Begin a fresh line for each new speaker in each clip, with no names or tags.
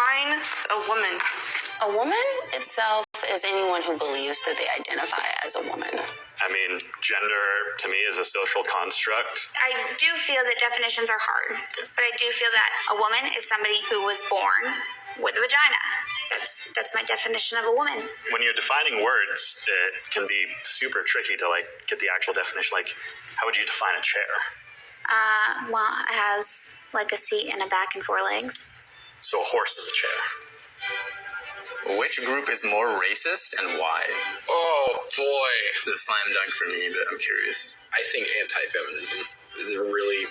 Define a woman.
A woman itself is anyone who believes that they identify as a woman.
I mean, gender to me is a social construct.
I do feel that definitions are hard, but I do feel that a woman is somebody who was born with a vagina. That's my definition of a woman.
When you're defining words, it can be super tricky to get the actual definition. How would you define a chair?
Well, it has a seat and a back and 4 legs.
So a horse is a chair.
Which group is more racist and why?
Oh, boy.
It's a slam dunk for me, but I'm curious.
I think anti-feminism is really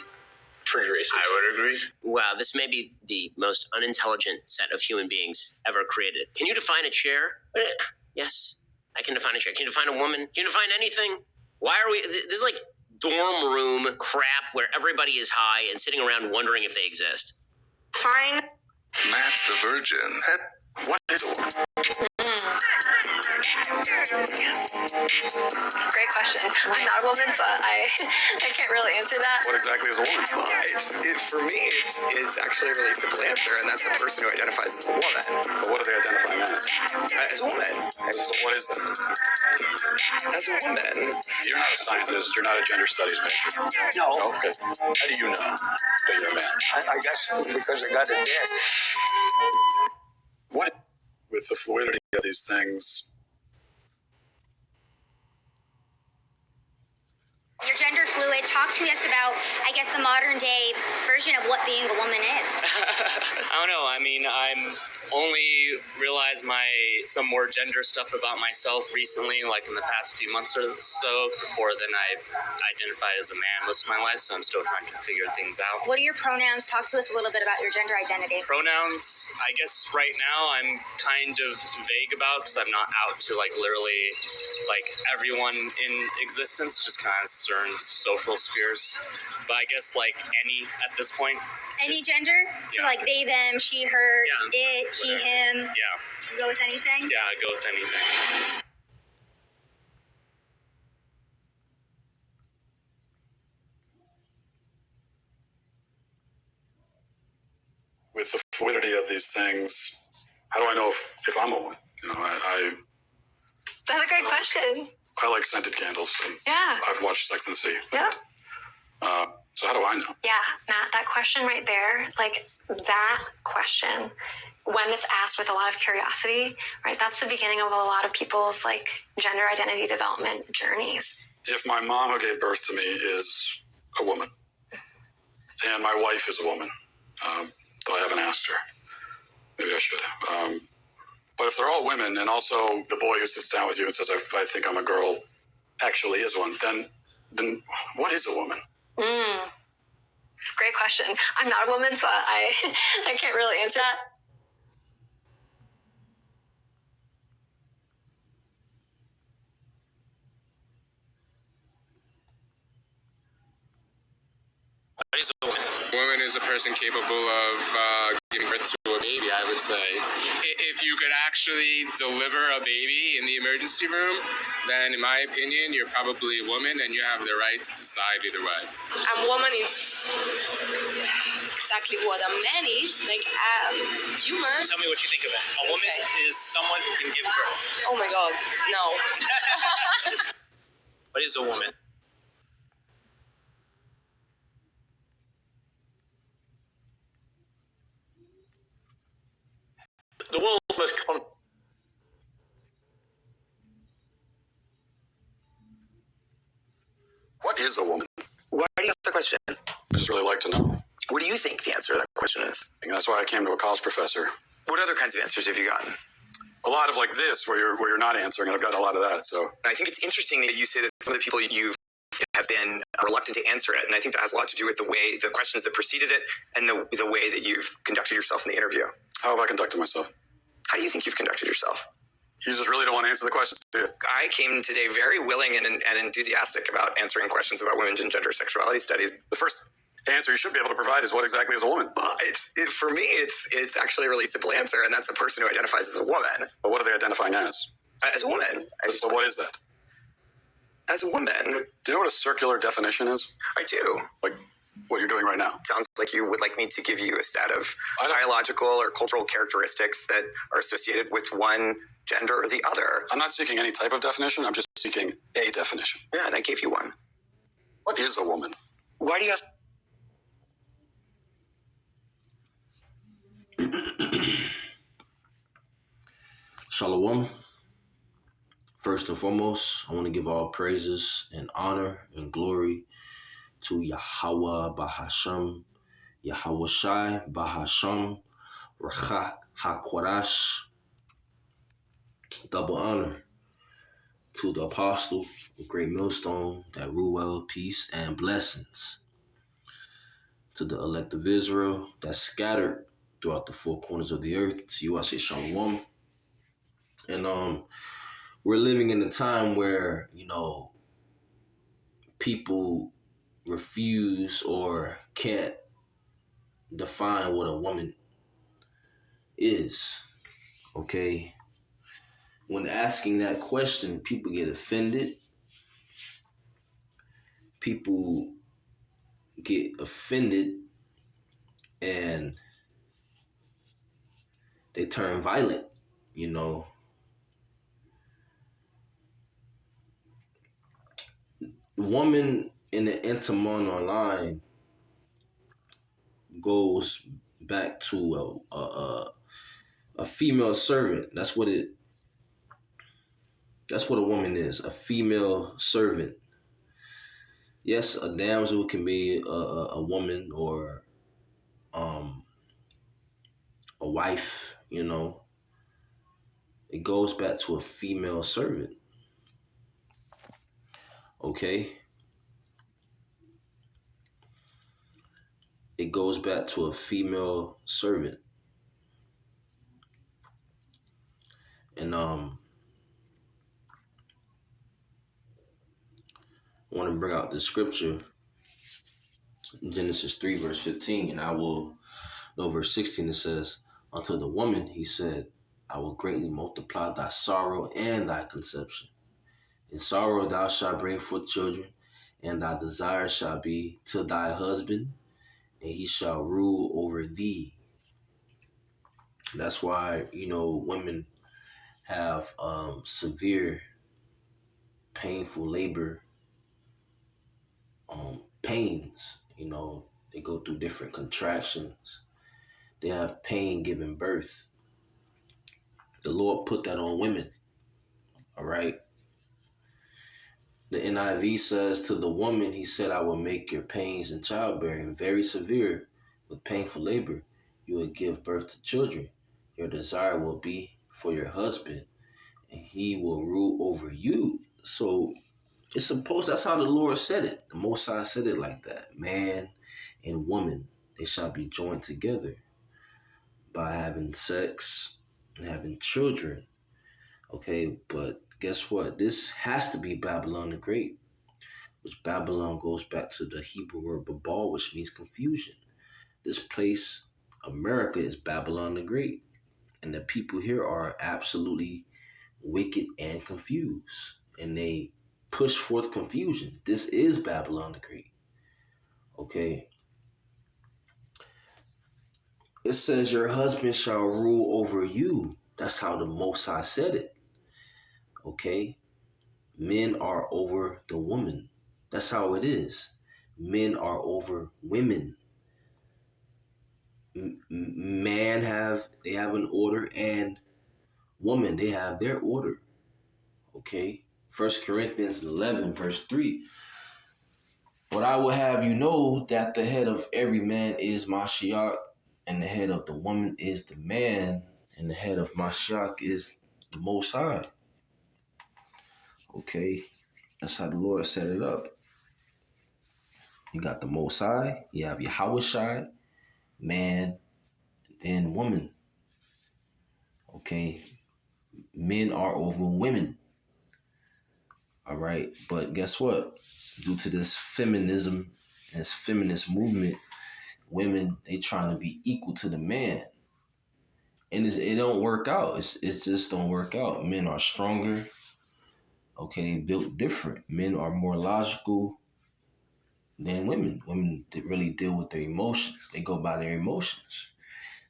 pretty racist.
I would agree.
Wow, this may be the most unintelligent set of human beings ever created. Can you define a chair? Yes, I can define a chair. Can you define a woman? Can you define anything? Why are we... This is like dorm room crap where everybody is high and sitting around wondering if they exist.
Fine.
Matt's the virgin. What is a woman?
Great question. I'm not a woman, so I can't really answer that.
What exactly is a woman?
For me, it's actually a really simple answer, and that's a person who identifies as a woman.
But what are they identifying as?
As a woman.
So what is that?
As a woman.
You're not a scientist. You're not a gender studies major.
No.
Oh, okay. How do you know that you're a man?
I guess because I got a dick.
What? With the fluidity of these things...
You're gender fluid. Talk to us about, I guess, the modern day version of what being a woman is.
I don't know. I mean, I'm only realized some more gender stuff about myself recently, in the past few months or so. Before then, I identified as a man most of my life, so I'm still trying to figure things out.
What are your pronouns? Talk to us a little bit about your gender identity.
Pronouns, I guess right now I'm kind of vague about because I'm not out to literally everyone in existence, just kind of certain social spheres. But I guess any at this point.
Any gender? So they, them, she, her, it, he, him.
Yeah.
Go with anything?
Yeah, go with anything.
With the fluidity of these things, how do I know if I'm a woman?
That's a great question.
I like scented candles. And
Yeah.
I've watched Sex and the City.
Yeah.
So how do I know?
Yeah, Matt, that question right there, that question, when it's asked with a lot of curiosity, right, that's the beginning of a lot of people's, gender identity development journeys.
If my mom who gave birth to me is a woman, and my wife is a woman, though I haven't asked her, maybe I should. But if they're all women, and also the boy who sits down with you and says, I think I'm a girl, actually is one, then what is a woman?
Great question. I'm not a woman, so I can't really answer that.
What is a woman?
Woman is a person capable of giving birth to a baby, I would say. If you could actually deliver a baby in the emergency room, then in my opinion, you're probably a woman and you have the right to decide either way.
A woman is exactly what a man is, human.
Tell me what you think of it. A woman is someone who can give birth.
Oh my God, no.
What is a woman?
The world's most
What is a woman?
Why do you ask the question?
I just really like to know.
What do you think the answer to that question is?
And that's why I came to a college professor.
What other kinds of answers have you gotten?
A lot of this, where you're not answering, and I've got a lot of that. So
I think it's interesting that you say that some of the people you have been reluctant to answer it, and I think that has a lot to do with the questions that preceded it, and the way that you've conducted yourself in the interview.
how have I conducted myself?
How do you think you've conducted yourself?
You just really don't want to answer the questions, do you?
I came today very willing and enthusiastic about answering questions about women's and gender sexuality studies.
The first answer you should be able to provide is what exactly is a woman?
For me, it's actually a really simple answer, and that's a person who identifies as a woman.
But what are they identifying as?
As a woman.
So what is that?
As a woman.
Do you know what a circular definition is?
I do.
Like, what you're doing right now.
It sounds like you would like me to give you a set of biological or cultural characteristics that are associated with one gender or the other.
I'm not seeking any type of definition. I'm just seeking a definition.
Yeah, and I gave you one.
What is a woman?
Why do you ask?
Shalom. First and foremost, I want to give all praises and honor and glory to Yahweh Bahasham, Yahweh Shai Bahasham, Rachak HaKwadash. Double honor to the apostle, the great millstone, that rule well, peace and blessings. To the elect of Israel that's scattered throughout the four corners of the earth, to you I say shalom. And we're living in a time where, people refuse or can't define what a woman is, okay? When asking that question, people get offended. People get offended and they turn violent, Woman in the Entomon online goes back to a female servant. That's what a woman is, a female servant. Yes, a damsel can be a woman or a wife, It goes back to a female servant. Okay? It goes back to a female servant. And I want to bring out the scripture, Genesis 3, verse 15, and verse 16, it says, unto the woman, he said, I will greatly multiply thy sorrow and thy conception. In sorrow thou shalt bring forth children, and thy desire shall be to thy husband, and he shall rule over thee. That's why, women have severe, painful labor pains. They go through different contractions. They have pain giving birth. The Lord put that on women. All right. The NIV says to the woman, he said, I will make your pains in childbearing very severe with painful labor. You will give birth to children. Your desire will be for your husband, and he will rule over you. So that's how the Lord said it. The Most High said it like that. Man and woman, they shall be joined together by having sex and having children. Okay, but guess what? This has to be Babylon the Great, which Babylon goes back to the Hebrew word Babal, which means confusion. This place, America, is Babylon the Great, and the people here are absolutely wicked and confused, and they push forth confusion. This is Babylon the Great. Okay. It says your husband shall rule over you. That's how the Most High said it. Okay. Men are over the woman. That's how it is. Men are over women. Man they have an order, and woman, they have their order. Okay. 1 Corinthians 11, verse 3. But I will have you know that the head of every man is Mashiach, and the head of the woman is the man, and the head of Mashiach is the Most High. Okay, that's how the Lord set it up. You got the Most High, you have Yahweh Shai, man, then woman. Okay, men are over women. All right, but guess what? Due to this feminism, this feminist movement, women, they trying to be equal to the man. And it don't work out. It just don't work out. Men are stronger. Okay, they built different. Men are more logical. than women. Women that really deal with their emotions. They go by their emotions.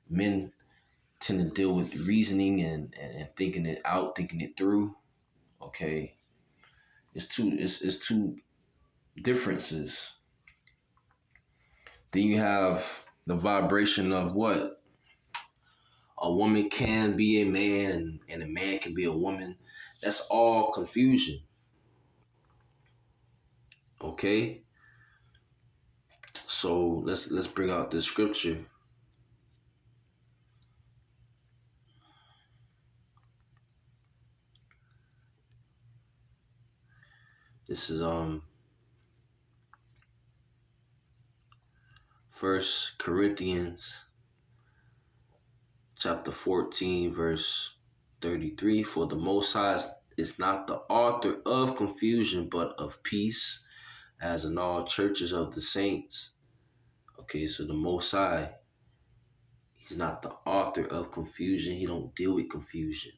Men tend to deal with reasoning and thinking it out, thinking it through. Okay. It's two differences. Then you have the vibration of what? A woman can be a man and a man can be a woman. That's all confusion. Okay? So let's bring out this scripture. This is 1 Corinthians chapter 14, verse 33. For the Most High is not the author of confusion, but of peace, as in all churches of the saints. Okay, so the Most High, he's not the author of confusion. He don't deal with confusion.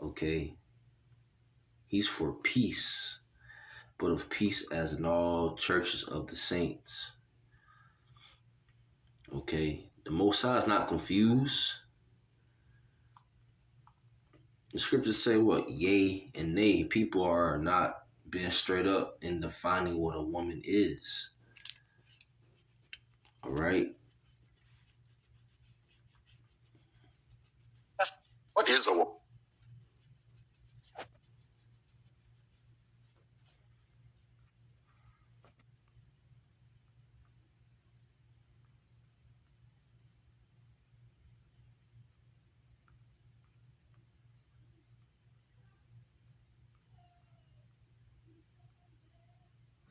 Okay. He's for peace, but of peace as in all churches of the saints. Okay. The Most High is not confused. The scriptures say what? Yea and nay. People are not being straight up in defining what a woman is. All right.
What is a woman?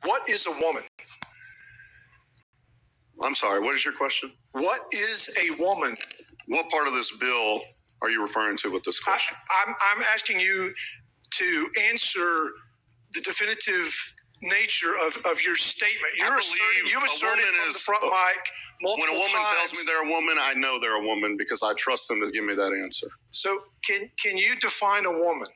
What is a woman?
I'm sorry, what is your question?
What is a woman?
What part of this bill are you referring to with this question?
I'm asking you to answer the definitive nature of your statement. You've asserted from the front mic multiple
When a woman
times.
tells me they're a woman, I know they're a woman because I trust them to give me that answer.
So can you define a woman?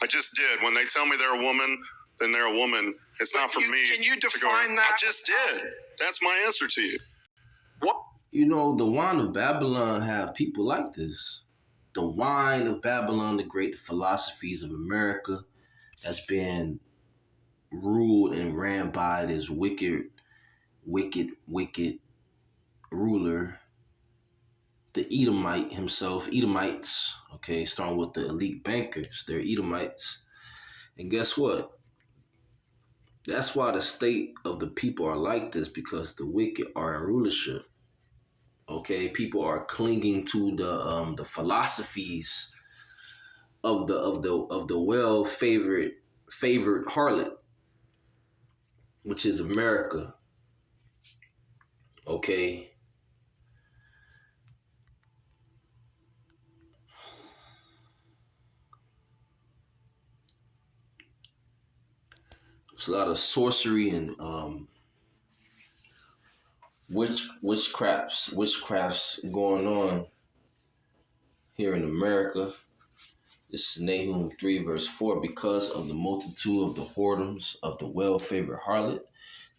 I just did. When they tell me they're a woman, then they're a woman. It's not for me.
Can you
to go,
define that?
I just did. That's my answer to you.
What?
You know, the wine of Babylon have people like this. The wine of Babylon, the great philosophies of America, that's been ruled and ran by this wicked ruler, the Edomite himself, Edomites, okay, starting with the elite bankers, they're Edomites. And guess what? That's why the state of the people are like this, because the wicked are in rulership. Okay, people are clinging to the philosophies of the well favored harlot, which is America. Okay. There's a lot of sorcery and witchcrafts going on here in America. This is Nahum 3 verse 4. Because of the multitude of the whoredoms of the well-favored harlot,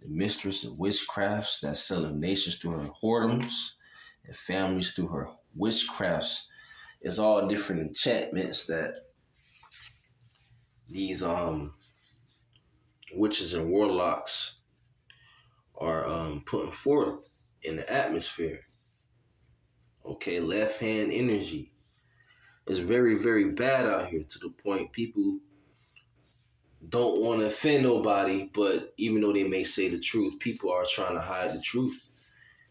the mistress of witchcrafts that selling nations through her whoredoms and families through her witchcrafts. It's all different enchantments that these witches and warlocks are putting forth in the atmosphere. Okay, left hand energy is very, very bad out here, to the point people don't want to offend nobody, but even though they may say the truth, people are trying to hide the truth.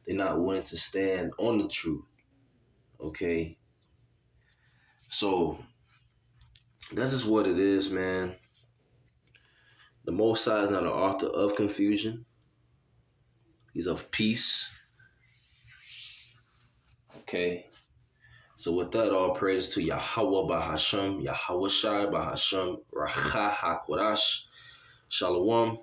They're not willing to stand on the truth. Okay, so that's just what it is, man. The Most High is not an author of confusion. He's of peace. Okay. So with that, all praise to Yahweh Bahasham, Yahweh Shai Bahasham, Racha HaKodash. Shalom.